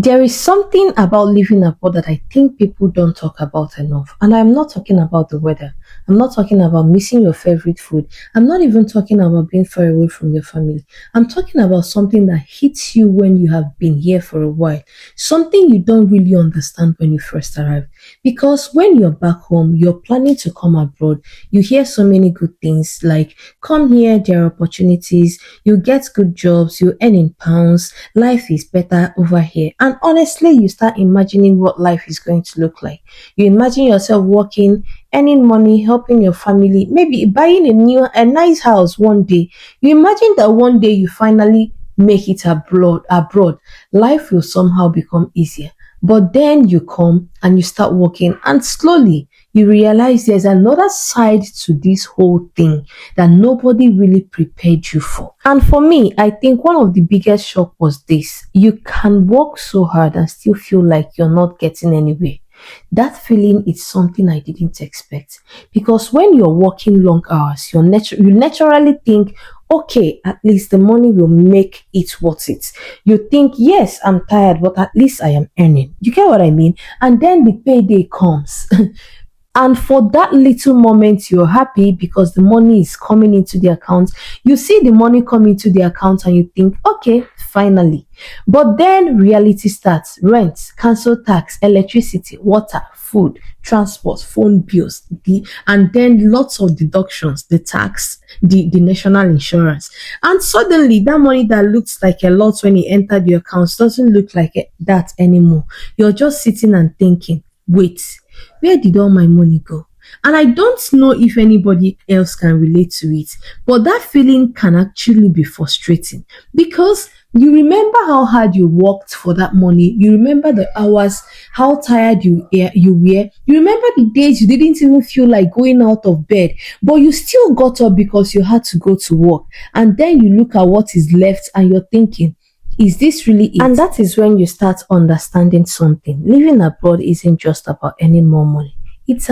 There is something about living abroad that I think people don't talk about enough. And I'm not talking about the weather. I'm not talking about missing your favorite food. I'm not even talking about being far away from your family. I'm talking about something that hits you when you have been here for a while. Something you don't really understand when you first arrive. Because when you're back home, you're planning to come abroad. You hear so many good things like, come here, there are opportunities, you get good jobs, you earn in pounds, life is better over here. And honestly, you start imagining what life is going to look like. You imagine yourself working, earning money, helping your family, maybe buying a nice house one day. You imagine that one day you finally make it abroad. Life will somehow become easier. But then you come and you start working, and slowly you realize there's another side to this whole thing that nobody really prepared you for. And for me, I think one of the biggest shock was this. You can work so hard and still feel like you're not getting anywhere. That feeling is something I didn't expect, because when you're working long hours, you naturally think, okay, at least the money will make it worth it. You think, yes, I'm tired, but at least I am earning. You get what I mean? And then the payday comes. And for that little moment, you're happy because the money is coming into the account. You see the money come into the account and you think, okay, finally. But then reality starts: rent, council tax, electricity, water, food, transport, phone bills, and then lots of deductions, the tax, the national insurance. And suddenly that money that looks like a lot when it entered your account doesn't look like that anymore. You're just sitting and thinking, wait, where did all my money go? And I don't know if anybody else can relate to it, but that feeling can actually be frustrating, because you remember how hard you worked for that money. You remember the hours, how tired you were. You remember the days you didn't even feel like going out of bed, but you still got up because you had to go to work. And then you look at what is left and you're thinking, is this really it? And that is when you start understanding something. Living abroad isn't just about earning more money. It's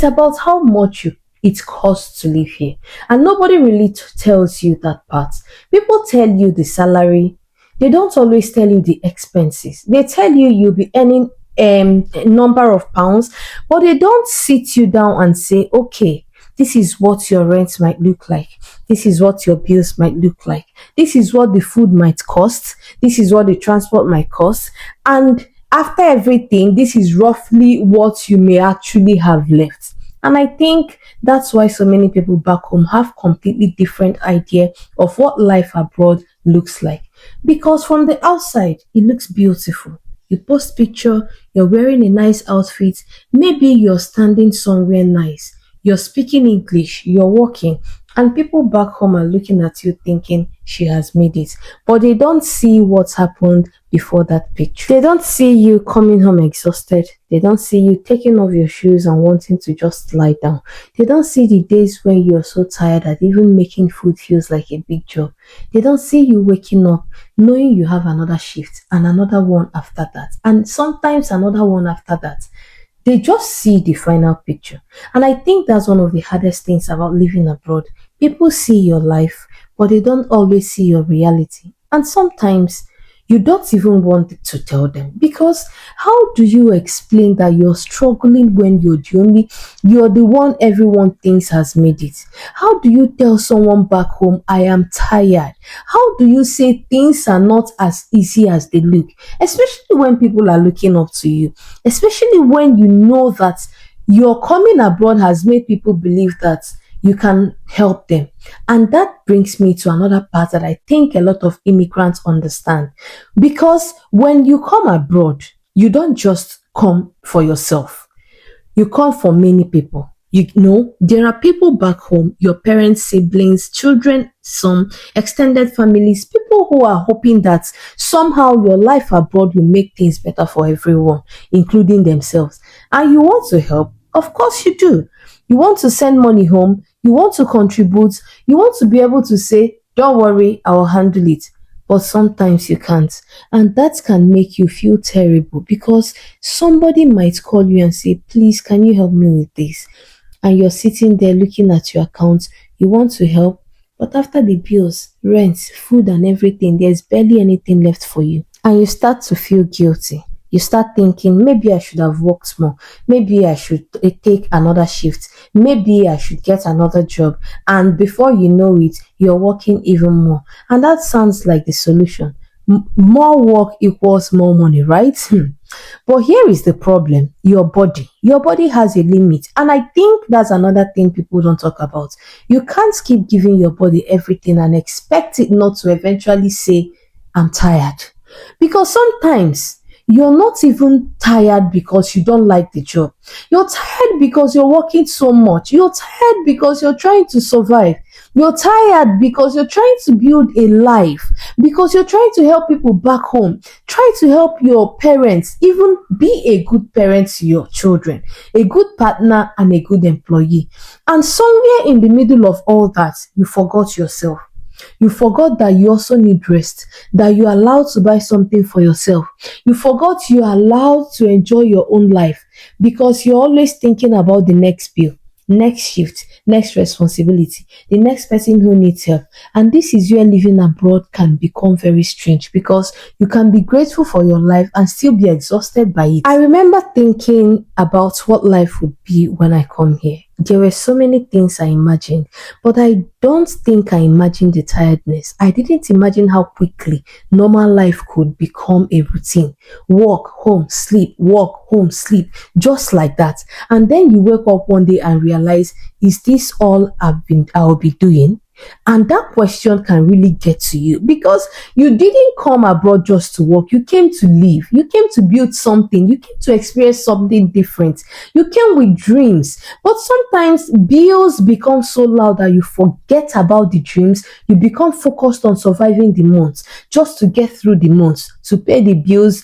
about how much it costs to live here. And nobody really tells you that part. People tell you the salary. They don't always tell you the expenses. They tell you you'll be earning a number of pounds, but they don't sit you down and say, okay, this is what your rent might look like. This is what your bills might look like. This is what the food might cost. This is what the transport might cost. And after everything, this is roughly what you may actually have left. And I think that's why so many people back home have completely different idea of what life abroad looks like. Because from the outside, it looks beautiful. You post picture, you're wearing a nice outfit, maybe you're standing somewhere nice, you're speaking English, you're walking, and people back home are looking at you thinking she has made it. But they don't see what's happened before that picture. They don't see you coming home exhausted. They don't see you taking off your shoes and wanting to just lie down. They don't see the days when you're so tired that even making food feels like a big job. They don't see you waking up knowing you have another shift and another one after that, and sometimes another one after that. They just see the final picture. And I think that's one of the hardest things about living abroad. People see your life, but they don't always see your reality. And sometimes you don't even want to tell them, because how do you explain that you're struggling when you're the one everyone thinks has made it? How do you tell someone back home, I am tired? How do you say things are not as easy as they look, especially when people are looking up to you, especially when you know that your coming abroad has made people believe that you can help them? And that brings me to another part that I think a lot of immigrants understand. Because when you come abroad, you don't just come for yourself. You come for many people. You know, there are people back home, your parents, siblings, children, some extended families, people who are hoping that somehow your life abroad will make things better for everyone, including themselves. And you want to help. Of course you do. You want to send money home. You want to contribute. You want to be able to say, don't worry, I will handle it. But sometimes you can't. And that can make you feel terrible, because somebody might call you and say, please, can you help me with this? And you're sitting there looking at your account. You want to help, but after the bills, rent, food and everything, there's barely anything left for you. and you start to feel guilty. You start thinking, maybe I should have worked more. Maybe I should take another shift. Maybe I should get another job. And before you know it, you're working even more. And that sounds like the solution. More work equals more money, right? But here is the problem: your body. Your body has a limit. And I think that's another thing people don't talk about. You can't keep giving your body everything and expect it not to eventually say, I'm tired. Because sometimes you're not even tired because you don't like the job. You're tired because you're working so much. You're tired because you're trying to survive. You're tired because you're trying to build a life, because you're trying to help people back home, try to help your parents, even be a good parent to your children, a good partner, and a good employee. And somewhere in the middle of all that, you forgot yourself. You forgot that you also need rest, that you're allowed to buy something for yourself. You forgot you're allowed to enjoy your own life because you're always thinking about the next bill, next shift, next responsibility, the next person who needs help. And this is where living abroad can become very strange, because you can be grateful for your life and still be exhausted by it. I remember thinking about what life would be when I come here. There were so many things I imagined, but I don't think I imagined the tiredness. I didn't imagine how quickly normal life could become a routine. Work, home, sleep, work, home, sleep, just like that. And then you wake up one day and realize, is this all I'll be doing? And that question can really get to you, because you didn't come abroad just to work. You came to live. You came to build something. You came to experience something different. You came with dreams. But sometimes bills become so loud that you forget about the dreams. You become focused on surviving the month, just to get through the month, to pay the bills,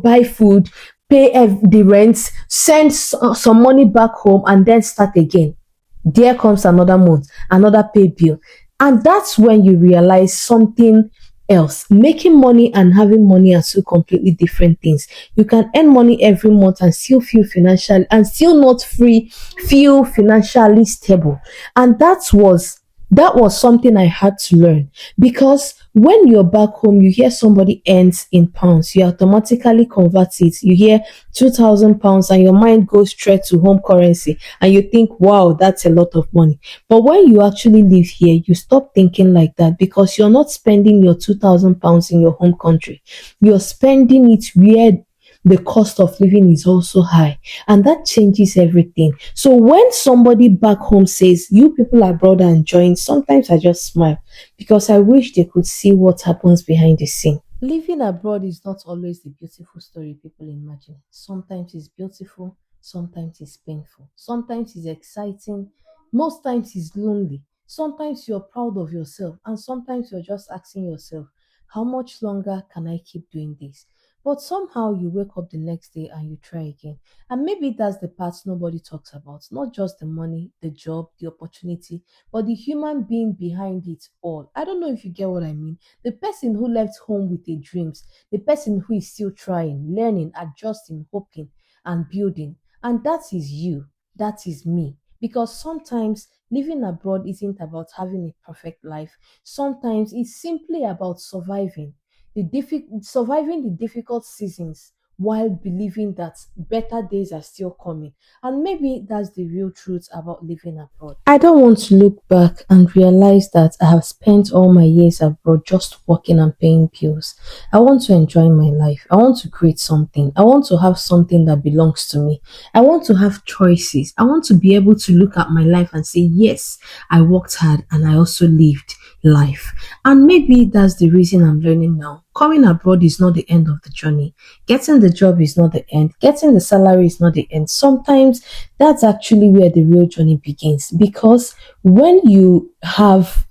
buy food, pay the rent, send some money back home, and then start again. There comes another month, another pay bill. And that's when you realize something else. Making money and having money are two completely different things. You can earn money every month and still feel financial and still not feel financially stable. And that was something I had to learn, because when you're back home, you hear somebody earns in pounds, you automatically convert it. You hear £2,000 and your mind goes straight to home currency and you think, wow, that's a lot of money. But when you actually live here, you stop thinking like that, because you're not spending your £2,000 in your home country. You're spending it where the cost of living is also high, and that changes everything. So when somebody back home says, you people abroad are enjoying, sometimes I just smile, because I wish they could see what happens behind the scene. Living abroad is not always the beautiful story people imagine. Sometimes it's beautiful, sometimes it's painful, sometimes it's exciting, most times it's lonely. Sometimes you're proud of yourself, and sometimes you're just asking yourself, how much longer can I keep doing this? But somehow you wake up the next day and you try again. And maybe that's the part nobody talks about. Not just the money, the job, the opportunity, but the human being behind it all. I don't know if you get what I mean. The person who left home with their dreams, the person who is still trying, learning, adjusting, hoping, and building. And that is you. That is me. Because sometimes living abroad isn't about having a perfect life. Sometimes it's simply about surviving surviving the difficult seasons while believing that better days are still coming. And maybe that's the real truth about living abroad. I don't want to look back and realize that I have spent all my years abroad just working and paying bills. I want to enjoy my life. I want to create something. I want to have something that belongs to me. I want to have choices. I want to be able to look at my life and say, yes, I worked hard and I also lived life. And maybe that's the reason I'm learning now. Coming abroad is not the end of the journey. Getting the job is not the end. Getting the salary is not the end. Sometimes that's actually where the real journey begins, because when you have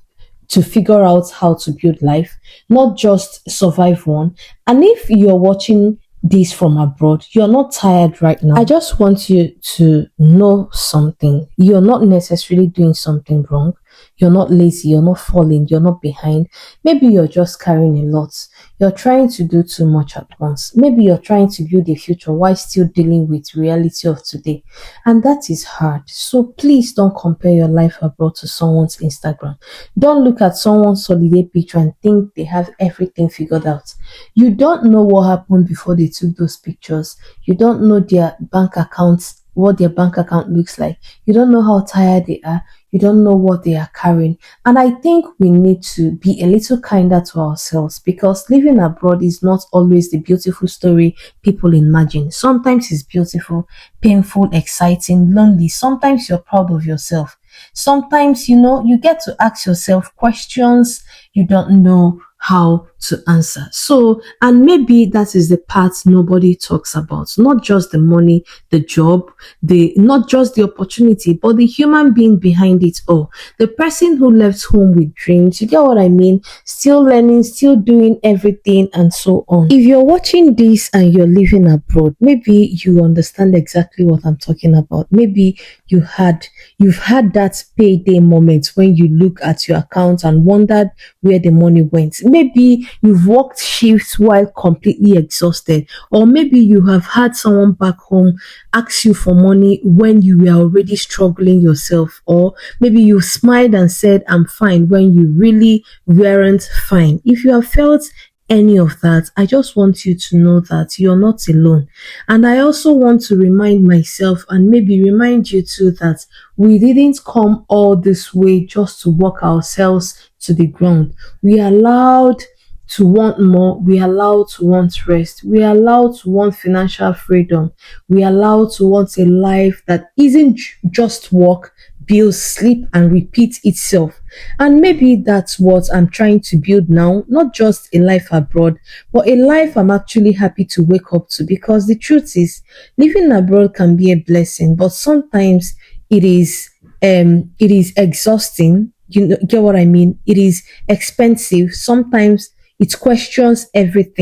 to figure out how to build life, not just survive one. And if you're watching this from abroad, you're not tired right now, I just want you to know something. You're not necessarily doing something wrong. You're not lazy, you're not falling, you're not behind. Maybe you're just carrying a lot. You're trying to do too much at once. Maybe you're trying to build a future while still dealing with reality of today. And that is hard. So please don't compare your life abroad to someone's Instagram. Don't look at someone's holiday picture and think they have everything figured out. You don't know what happened before they took those pictures. You don't know their bank accounts, what their bank account looks like. You don't know how tired they are. You don't know what they are carrying. And I think we need to be a little kinder to ourselves, because living abroad is not always the beautiful story people imagine. Sometimes it's beautiful, painful, exciting, lonely. Sometimes you're proud of yourself. Sometimes, you get to ask yourself questions you don't know how to answer. So, and maybe that is the part nobody talks about. Not just the money, the job, not just the opportunity, but the human being behind it all. The person who left home with dreams. You get what I mean? Still learning, still doing everything, and so on. If you're watching this and you're living abroad, maybe you understand exactly what I'm talking about. Maybe you've had that payday moment when you look at your account and wondered where the money went. Maybe you've worked shifts while completely exhausted, or maybe you have had someone back home ask you for money when you were already struggling yourself, or maybe you smiled and said, "I'm fine," when you really weren't fine. If you have felt any of that, I just want you to know that you're not alone. And I also want to remind myself, and maybe remind you too, that we didn't come all this way just to walk ourselves to the ground. We are allowed to want more. We are allowed to want rest. We are allowed to want financial freedom. We are allowed to want a life that isn't just work, bills, sleep, and repeat itself. And maybe that's what I'm trying to build now, not just a life abroad, but a life I'm actually happy to wake up to. Because the truth is, living abroad can be a blessing, but sometimes it is exhausting. You know, get what I mean? It is expensive. Sometimes it questions everything.